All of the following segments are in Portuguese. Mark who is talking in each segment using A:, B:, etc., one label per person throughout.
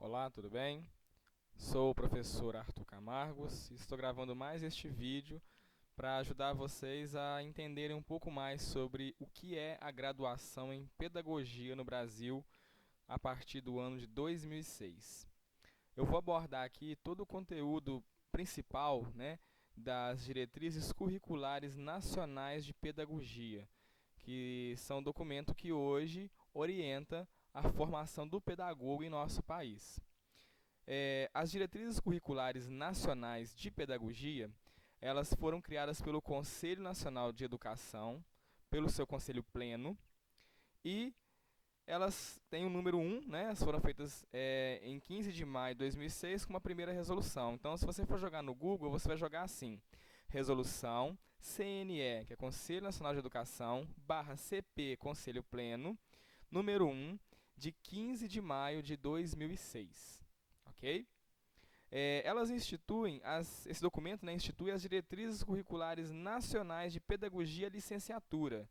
A: Olá, tudo bem? Sou o professor Arthur Camargos e estou gravando mais este vídeo para ajudar vocês a entenderem um pouco mais sobre o que é a graduação em Pedagogia no Brasil a partir do ano de 2006. Eu vou abordar aqui todo o conteúdo principal, das diretrizes curriculares nacionais de pedagogia, que são um documento que hoje orienta a formação do pedagogo em nosso país. As diretrizes curriculares nacionais de pedagogia, elas foram criadas pelo Conselho Nacional de Educação, pelo seu Conselho Pleno, e elas têm o número 1, elas foram feitas em 15 de maio de 2006 com uma primeira resolução. Então, se você for jogar no Google, você vai jogar assim, Resolução CNE, que é Conselho Nacional de Educação, /CP Conselho Pleno, número 1, de 15 de maio de 2006. Ok? Esse documento institui as diretrizes curriculares nacionais de pedagogia e licenciatura,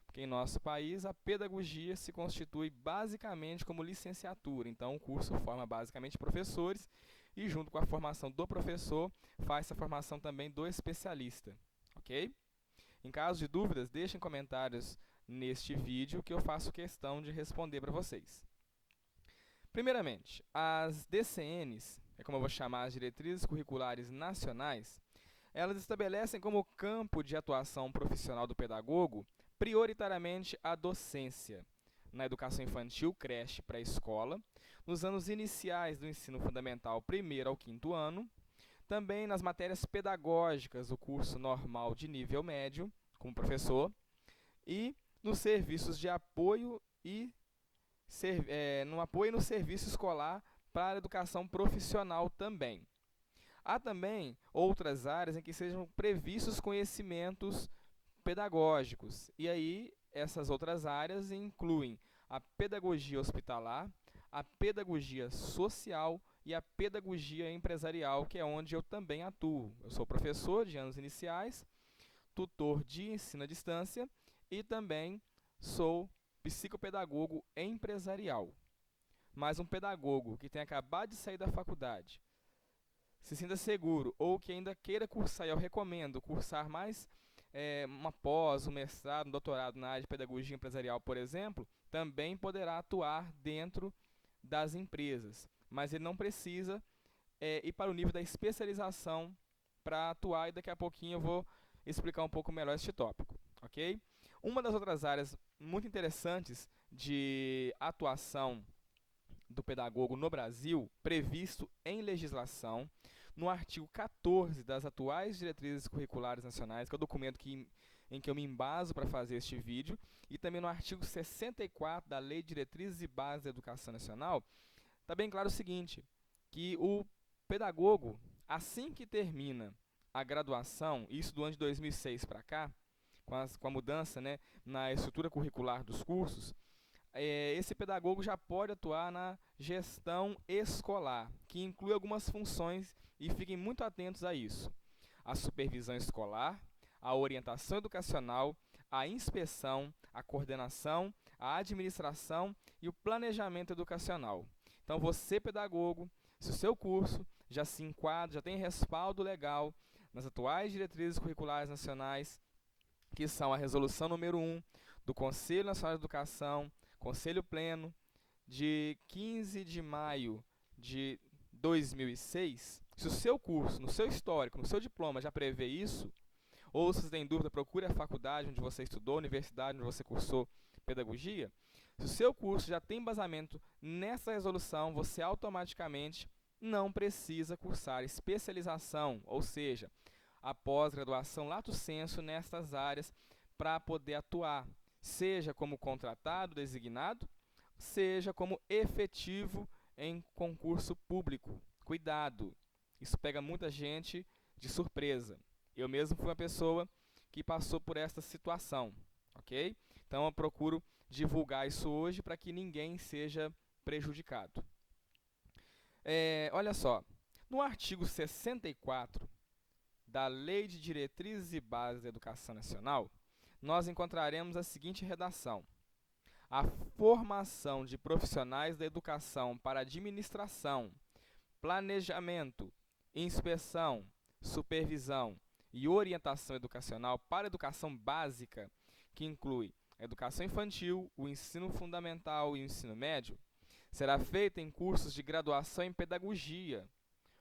A: porque em nosso país a pedagogia se constitui basicamente como licenciatura, então o curso forma basicamente professores e junto com a formação do professor faz a formação também do especialista, ok? Em caso de dúvidas, deixem comentários neste vídeo que eu faço questão de responder para vocês. Primeiramente, as DCNs, é como eu vou chamar as diretrizes curriculares nacionais, elas estabelecem como campo de atuação profissional do pedagogo prioritariamente a docência, na educação infantil, creche, pré-escola, nos anos iniciais do ensino fundamental, primeiro ao quinto ano, também nas matérias pedagógicas do curso normal de nível médio, como professor, e nos serviços de apoio no apoio no serviço escolar para a educação profissional também. Há também outras áreas em que sejam previstos conhecimentos pedagógicos, e aí essas outras áreas incluem a pedagogia hospitalar, a pedagogia social e a pedagogia empresarial, que é onde eu também atuo. Eu sou professor de anos iniciais, tutor de ensino à distância e também sou psicopedagogo empresarial. Mas um pedagogo que tenha acabado de sair da faculdade, se sinta seguro ou que ainda queira cursar, e eu recomendo cursar mais uma pós, um mestrado, um doutorado na área de pedagogia empresarial, por exemplo, também poderá atuar dentro das empresas. Mas ele não precisa ir para o nível da especialização para atuar, e daqui a pouquinho eu vou explicar um pouco melhor este tópico. Ok? Uma das outras áreas muito interessantes de atuação do pedagogo no Brasil, previsto em legislação, no artigo 14 das atuais diretrizes curriculares nacionais, que é o documento em que eu me embaso para fazer este vídeo, e também no artigo 64 da Lei de Diretrizes e Bases da Educação Nacional, está bem claro o seguinte, que o pedagogo, assim que termina a graduação, isso do ano de 2006 para cá, com a mudança na estrutura curricular dos cursos, esse pedagogo já pode atuar na gestão escolar, que inclui algumas funções, e fiquem muito atentos a isso. A supervisão escolar, a orientação educacional, a inspeção, a coordenação, a administração e o planejamento educacional. Então, você, pedagogo, se o seu curso já se enquadra, já tem respaldo legal nas atuais diretrizes curriculares nacionais, que são a resolução número 1 do Conselho Nacional de Educação, Conselho Pleno, de 15 de maio de 2006, se o seu curso, no seu histórico, no seu diploma já prevê isso, ou se você tem dúvida, procure a faculdade onde você estudou, a universidade onde você cursou pedagogia. Se o seu curso já tem embasamento nessa resolução, você automaticamente não precisa cursar especialização, ou seja, a pós-graduação lato sensu nestas áreas para poder atuar, seja como contratado, designado, seja como efetivo em concurso público. Cuidado, isso pega muita gente de surpresa. Eu mesmo fui uma pessoa que passou por esta situação, ok? Então eu procuro divulgar isso hoje para que ninguém seja prejudicado. Olha só, no artigo 64 da Lei de Diretrizes e Bases da Educação Nacional, nós encontraremos a seguinte redação: a formação de profissionais da educação para administração, planejamento, inspeção, supervisão e orientação educacional para a educação básica, que inclui a educação infantil, o ensino fundamental e o ensino médio, será feita em cursos de graduação em pedagogia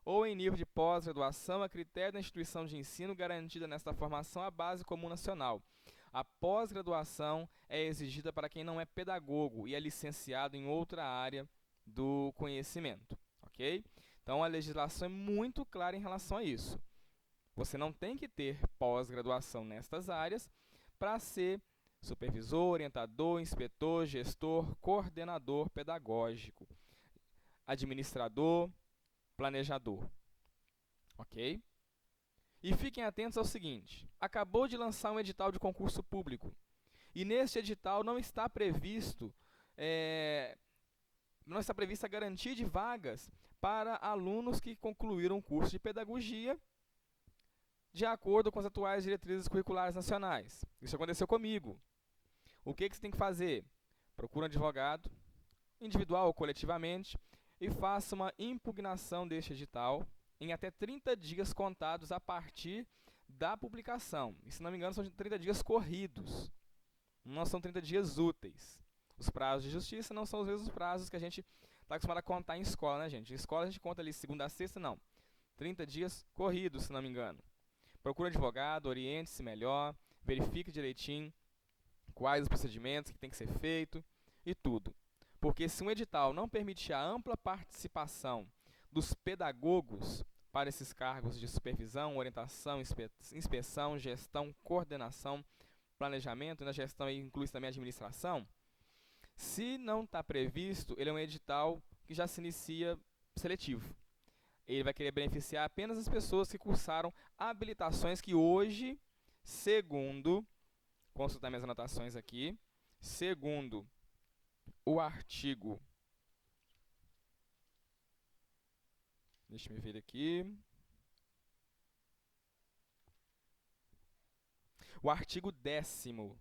A: ou em nível de pós-graduação a critério da instituição de ensino garantida nesta formação a base comum nacional. A pós-graduação é exigida para quem não é pedagogo e é licenciado em outra área do conhecimento, ok? Então, a legislação é muito clara em relação a isso. Você não tem que ter pós-graduação nestas áreas para ser supervisor, orientador, inspetor, gestor, coordenador pedagógico, administrador, planejador, ok? E fiquem atentos ao seguinte, acabou de lançar um edital de concurso público, e neste edital não está prevista a garantia de vagas para alunos que concluíram o curso de pedagogia de acordo com as atuais diretrizes curriculares nacionais. Isso aconteceu comigo. O que você tem que fazer? Procura um advogado, individual ou coletivamente, e faça uma impugnação deste edital em até 30 dias contados a partir da publicação. E, se não me engano, são 30 dias corridos, não são 30 dias úteis. Os prazos de justiça não são os mesmos prazos que a gente está acostumado a contar em escola, né, gente? Em escola a gente conta ali segunda a sexta, não. 30 dias corridos, se não me engano. Procure um advogado, oriente-se melhor, verifique direitinho quais os procedimentos que tem que ser feito e tudo. Porque se um edital não permitir a ampla participação dos pedagogos para esses cargos de supervisão, orientação, inspeção, gestão, coordenação, planejamento, e na gestão inclui também a administração, se não está previsto, ele é um edital que já se inicia seletivo. Ele vai querer beneficiar apenas as pessoas que cursaram habilitações que hoje, segundo, consultar minhas anotações aqui, segundo o artigo, deixa eu ver aqui, o artigo 10º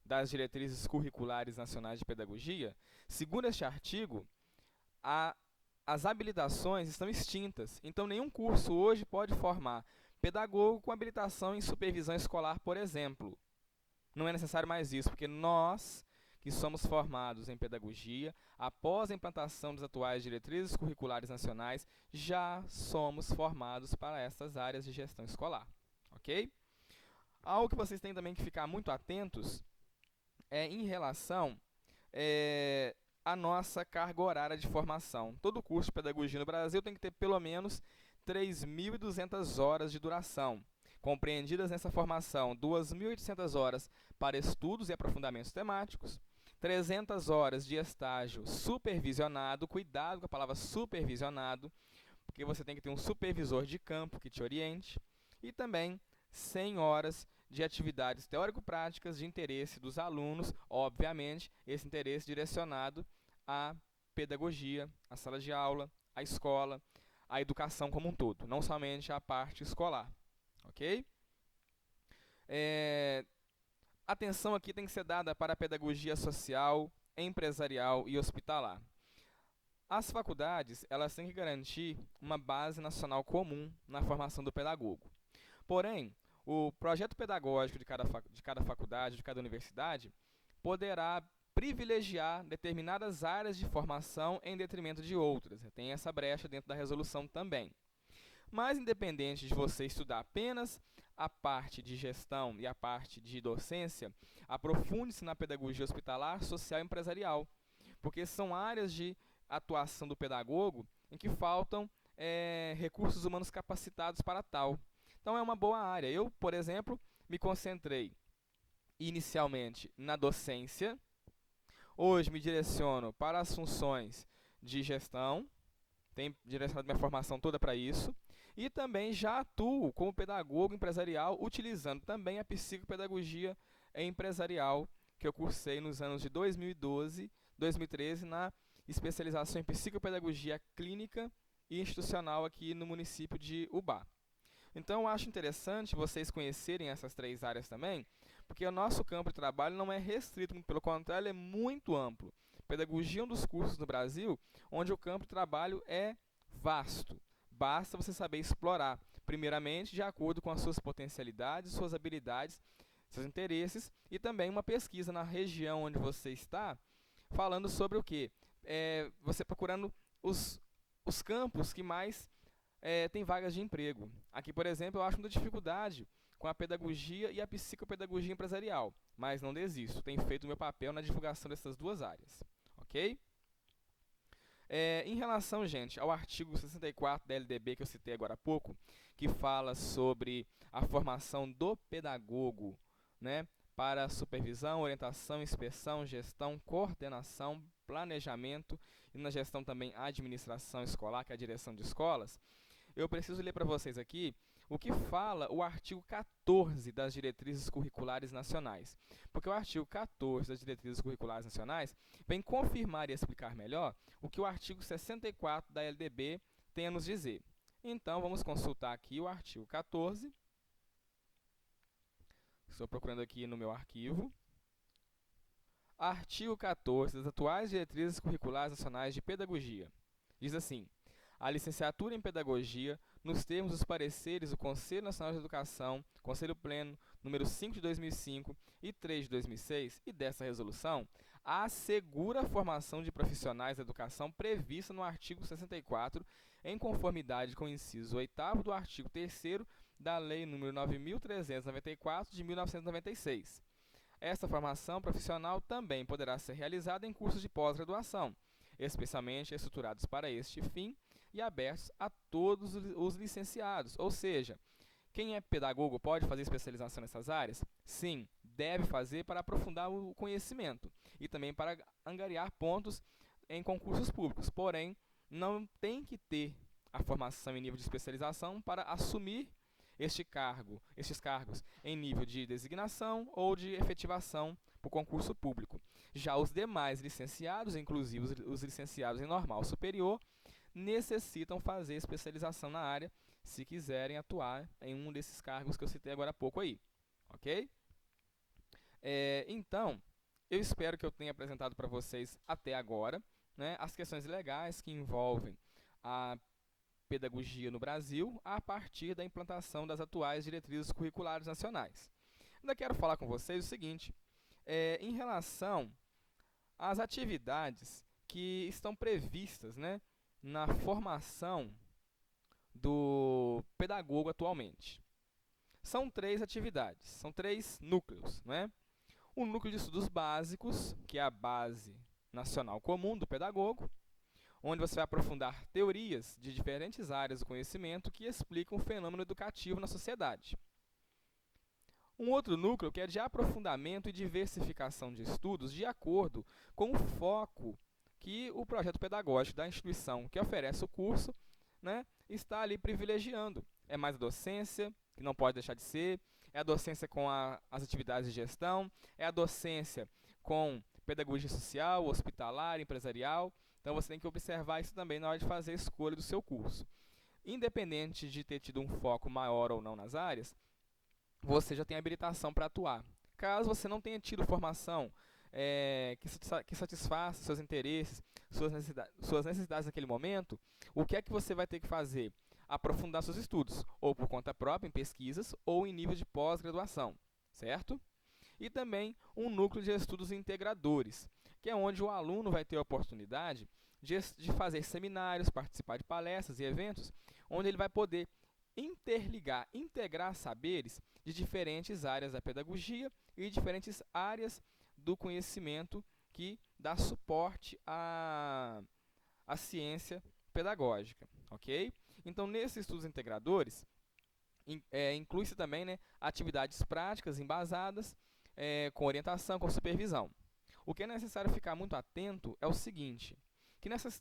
A: das Diretrizes Curriculares Nacionais de Pedagogia, segundo este artigo, as habilitações estão extintas, então nenhum curso hoje pode formar pedagogo com habilitação em supervisão escolar, por exemplo. Não é necessário mais isso, porque nós, que somos formados em pedagogia, após a implantação das atuais diretrizes curriculares nacionais, já somos formados para essas áreas de gestão escolar, ok? Algo que vocês têm também que ficar muito atentos é em relação à nossa carga horária de formação. Todo curso de pedagogia no Brasil tem que ter pelo menos 3.200 horas de duração. Compreendidas nessa formação, 2.800 horas para estudos e aprofundamentos temáticos, 300 horas de estágio supervisionado, cuidado com a palavra supervisionado, porque você tem que ter um supervisor de campo que te oriente, e também 100 horas de atividades teórico-práticas de interesse dos alunos, obviamente, esse interesse direcionado à pedagogia, à sala de aula, à escola, à educação como um todo, não somente à parte escolar. Ok? Atenção aqui tem que ser dada para a pedagogia social, empresarial e hospitalar. As faculdades, elas têm que garantir uma base nacional comum na formação do pedagogo. Porém, o projeto pedagógico de cada faculdade, de cada universidade, poderá privilegiar determinadas áreas de formação em detrimento de outras. Tem essa brecha dentro da resolução também. Mas, independente de você estudar apenas a parte de gestão e a parte de docência, aprofunde-se na pedagogia hospitalar, social e empresarial, porque são áreas de atuação do pedagogo em que faltam recursos humanos capacitados para tal. Então, é uma boa área. Eu, por exemplo, me concentrei inicialmente na docência, hoje me direciono para as funções de gestão, tenho direcionado minha formação toda para isso, e também já atuo como pedagogo empresarial, utilizando também a psicopedagogia empresarial, que eu cursei nos anos de 2012, 2013, na especialização em psicopedagogia clínica e institucional aqui no município de Ubá. Então, eu acho interessante vocês conhecerem essas três áreas também, Porque o nosso campo de trabalho não é restrito, pelo contrário, ele é muito amplo. Pedagogia é um dos cursos no Brasil onde o campo de trabalho é vasto. Basta você saber explorar, primeiramente, de acordo com as suas potencialidades, suas habilidades, seus interesses, e também uma pesquisa na região onde você está, falando sobre o quê? Você procurando os campos que mais têm vagas de emprego. Aqui, por exemplo, eu acho muita dificuldade com a pedagogia e a psicopedagogia empresarial, mas não desisto, tenho feito o meu papel na divulgação dessas duas áreas, ok? Em relação, gente, ao artigo 64 da LDB que eu citei agora há pouco, que fala sobre a formação do pedagogo, né, para supervisão, orientação, inspeção, gestão, coordenação, planejamento e na gestão também administração escolar, que é a direção de escolas, eu preciso ler para vocês aqui o que fala o artigo 14 das Diretrizes Curriculares Nacionais. Porque o artigo 14 das Diretrizes Curriculares Nacionais vem confirmar e explicar melhor o que o artigo 64 da LDB tem a nos dizer. Então, vamos consultar aqui o artigo 14. Estou procurando aqui no meu arquivo. Artigo 14 das atuais Diretrizes Curriculares Nacionais de Pedagogia. Diz assim: a licenciatura em Pedagogia, nos termos dos pareceres do Conselho Nacional de Educação, Conselho Pleno, número 5 de 2005 e 3 de 2006, e dessa resolução, assegura a formação de profissionais da educação prevista no artigo 64, em conformidade com o inciso 8º do artigo 3º da Lei nº 9.394, de 1996. Esta formação profissional também poderá ser realizada em cursos de pós-graduação, especialmente estruturados para este fim e abertos a todos os licenciados. Ou seja, quem é pedagogo pode fazer especialização nessas áreas? Sim, deve fazer para aprofundar o conhecimento e também para angariar pontos em concursos públicos. Porém, não tem que ter a formação em nível de especialização para assumir estes cargos em nível de designação ou de efetivação para o concurso público. Já os demais licenciados, inclusive os licenciados em normal superior, necessitam fazer especialização na área se quiserem atuar em um desses cargos que eu citei agora há pouco aí, ok? Então, eu espero que eu tenha apresentado para vocês até agora, né, as questões legais que envolvem a pedagogia no Brasil a partir da implantação das atuais diretrizes curriculares nacionais. Ainda quero falar com vocês o seguinte, em relação às atividades que estão previstas, né, na formação do pedagogo atualmente. São 3 atividades, são 3 núcleos, né? O núcleo de estudos básicos, que é a base nacional comum do pedagogo, onde você vai aprofundar teorias de diferentes áreas do conhecimento que explicam o fenômeno educativo na sociedade. Um outro núcleo que é de aprofundamento e diversificação de estudos de acordo com o foco que o projeto pedagógico da instituição que oferece o curso, né, está ali privilegiando. É mais a docência, que não pode deixar de ser, é a docência com as atividades de gestão, é a docência com pedagogia social, hospitalar, empresarial. Então, você tem que observar isso também na hora de fazer a escolha do seu curso. Independente de ter tido um foco maior ou não nas áreas, você já tem habilitação para atuar. Caso você não tenha tido formação que satisfaça seus interesses, suas necessidades naquele momento, o que é que você vai ter que fazer? Aprofundar seus estudos, ou por conta própria, em pesquisas, ou em nível de pós-graduação, certo? E também um núcleo de estudos integradores, que é onde o aluno vai ter a oportunidade de fazer seminários, participar de palestras e eventos, onde ele vai poder integrar saberes de diferentes áreas da pedagogia e diferentes áreas do conhecimento que dá suporte à ciência pedagógica, ok? Então, nesses estudos integradores, inclui-se também, né, atividades práticas embasadas, com orientação, com supervisão. O que é necessário ficar muito atento é o seguinte, que nesses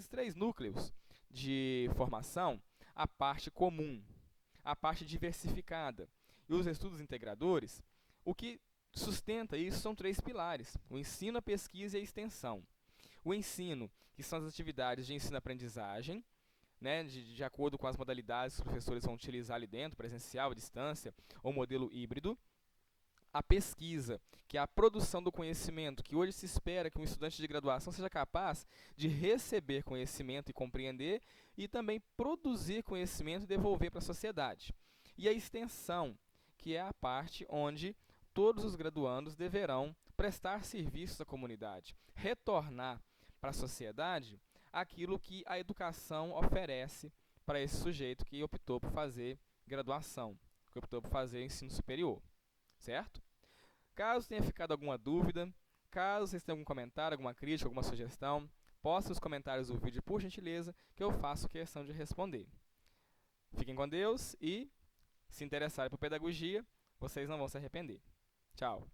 A: 3 núcleos de formação, a parte comum, a parte diversificada e os estudos integradores, o que sustenta isso são 3 pilares: o ensino, a pesquisa e a extensão. O ensino, que são as atividades de ensino-aprendizagem, né, de acordo com as modalidades que os professores vão utilizar ali dentro, presencial, à distância ou modelo híbrido. a pesquisa, que é a produção do conhecimento, que hoje se espera que um estudante de graduação seja capaz de receber conhecimento e compreender, e também produzir conhecimento e devolver para a sociedade. E a extensão, que é a parte onde todos os graduandos deverão prestar serviços à comunidade, retornar para a sociedade aquilo que a educação oferece para esse sujeito que optou por fazer graduação, que optou por fazer ensino superior, certo? Caso tenha ficado alguma dúvida, caso vocês tenham algum comentário, alguma crítica, alguma sugestão, poste nos comentários do vídeo, por gentileza, que eu faço questão de responder. Fiquem com Deus e, se interessarem por pedagogia, vocês não vão se arrepender. Tchau!